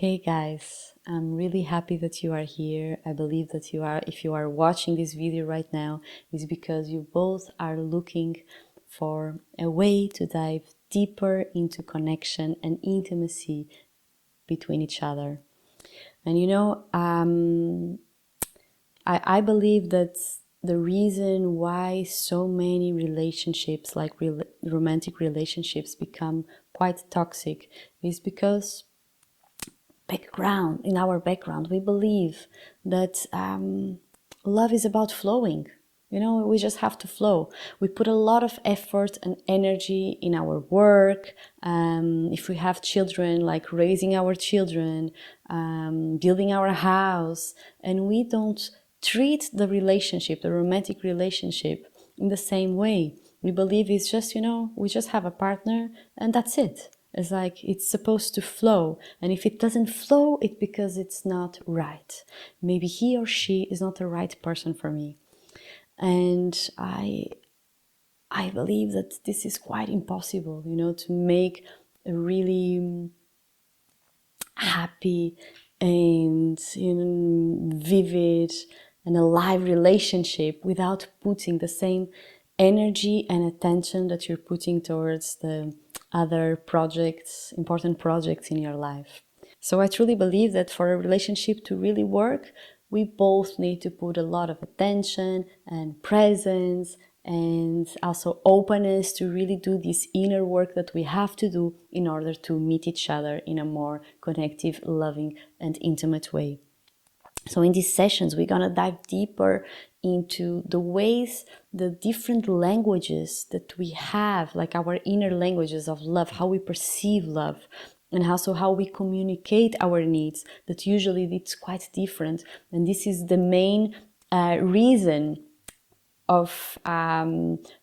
Hey guys, I'm really happy that you are here. I believe that if you are watching this video right now, it's because you both are looking for a way to dive deeper into connection and intimacy between each other. And I believe that the reason why so many relationships, like romantic relationships, become quite toxic is because in our background, we believe that love is about flowing. We just have to flow. We put a lot of effort and energy in our work. If we have children, like raising our children, building our house, and we don't treat the romantic relationship, in the same way. We believe it's just, we just have a partner and that's it. It's like it's supposed to flow, and if it doesn't flow, it's because it's not right. Maybe he or she is not the right person for me. And I believe that this is quite impossible, to make a really happy and vivid and alive relationship without putting the same energy and attention that you're putting towards the other projects, important projects in your life. So I truly believe that for a relationship to really work, we both need to put a lot of attention and presence and also openness to really do this inner work that we have to do in order to meet each other in a more connective, loving, and intimate way. So in these sessions, we're gonna dive deeper into the ways, the different languages that we have, like our inner languages of love, how we perceive love, and also how we communicate our needs, that usually it's quite different. And this is the main reason of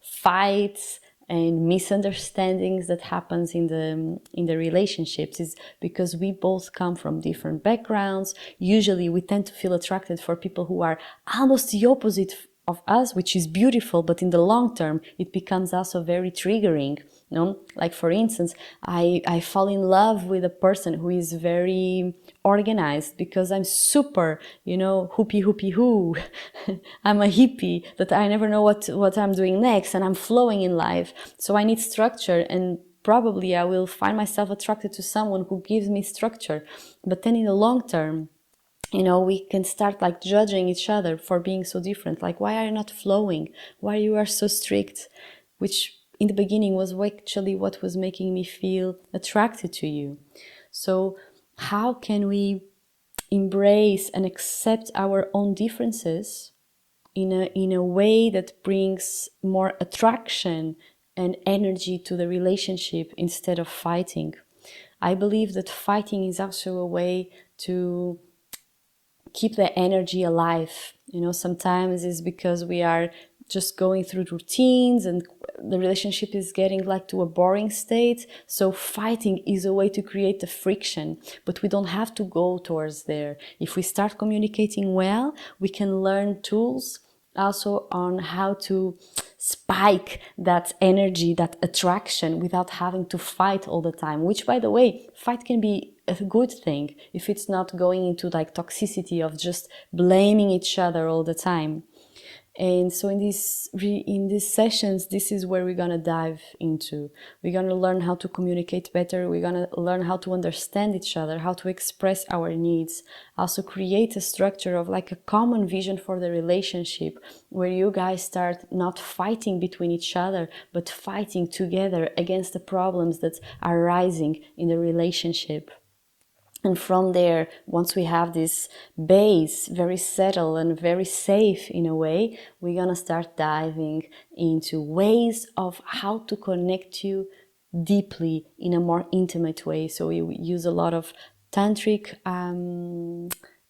fights and misunderstandings that happens in the relationships, is because we both come from different backgrounds. Usually we tend to feel attracted for people who are almost the opposite of us, which is beautiful, but in the long term it becomes also very triggering. Like for instance, I fall in love with a person who is very organized because I'm super, hoopy hoo. I'm a hippie that I never know what I'm doing next, and I'm flowing in life. So I need structure, and probably I will find myself attracted to someone who gives me structure. But then in the long term, we can start like judging each other for being so different. Like, why are you not flowing? Why you are so strict? Which in the beginning was actually what was making me feel attracted to you. So how can we embrace and accept our own differences in a way that brings more attraction and energy to the relationship instead of fighting? I believe that fighting is also a way to keep the energy alive. Sometimes it's because we are just going through routines and the relationship is getting like to a boring state. So fighting is a way to create the friction, but we don't have to go towards there. If we start communicating well, we can learn tools also on how to spike that energy, that attraction, without having to fight all the time. Which, by the way, fight can be a good thing if it's not going into like toxicity of just blaming each other all the time. And so in these sessions, this is where we're gonna dive into. We're gonna learn how to communicate better. We're gonna learn how to understand each other, how to express our needs. Also create a structure of like a common vision for the relationship, where you guys start not fighting between each other, but fighting together against the problems that are rising in the relationship. And from there, once we have this base very settled and very safe in a way, we're gonna start diving into ways of how to connect you deeply in a more intimate way. So we use a lot of tantric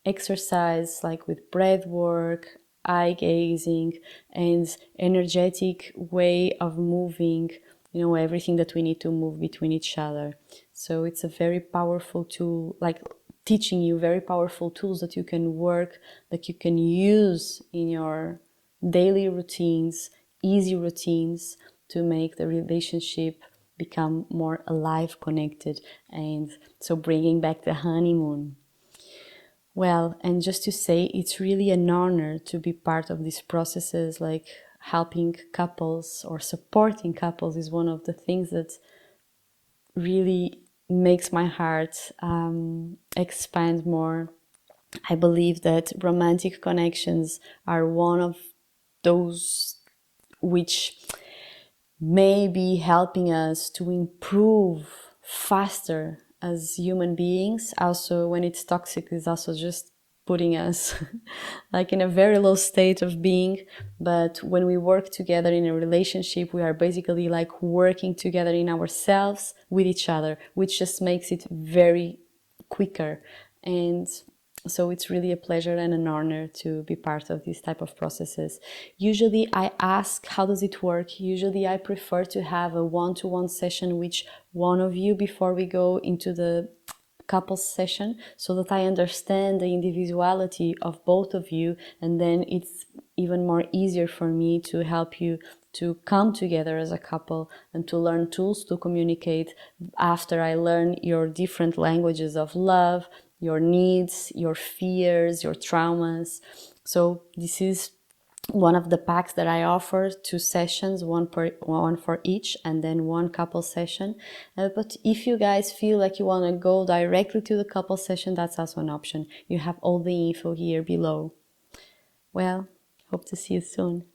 exercise, like with breath work, eye gazing, and energetic way of moving, everything that we need to move between each other. So it's a very powerful tool, like teaching you very powerful tools that you can work, that you can use in your daily routines, easy routines, to make the relationship become more alive, connected, and so bringing back the honeymoon. Well, and just to say, it's really an honor to be part of these processes, like helping couples or supporting couples is one of the things that really makes my heart expand more. I believe that romantic connections are one of those which may be helping us to improve faster as human beings. Also, when it's toxic, it's also just putting us like in a very low state of being. But when we work together in a relationship, we are basically like working together in ourselves with each other, which just makes it very quicker. And so it's really a pleasure and an honor to be part of these type of processes. Usually I ask, how does it work? Usually I prefer to have a one-to-one session with one of you before we go into the couples session, so that I understand the individuality of both of you, and then it's even more easier for me to help you to come together as a couple and to learn tools to communicate after I learn your different languages of love, your needs, your fears, your traumas. So this is one of the packs that I offer, 2 sessions, one for each, and then one couple session. But if you guys feel like you want to go directly to the couple session, that's also an option. You have all the info here below. Well, hope to see you soon.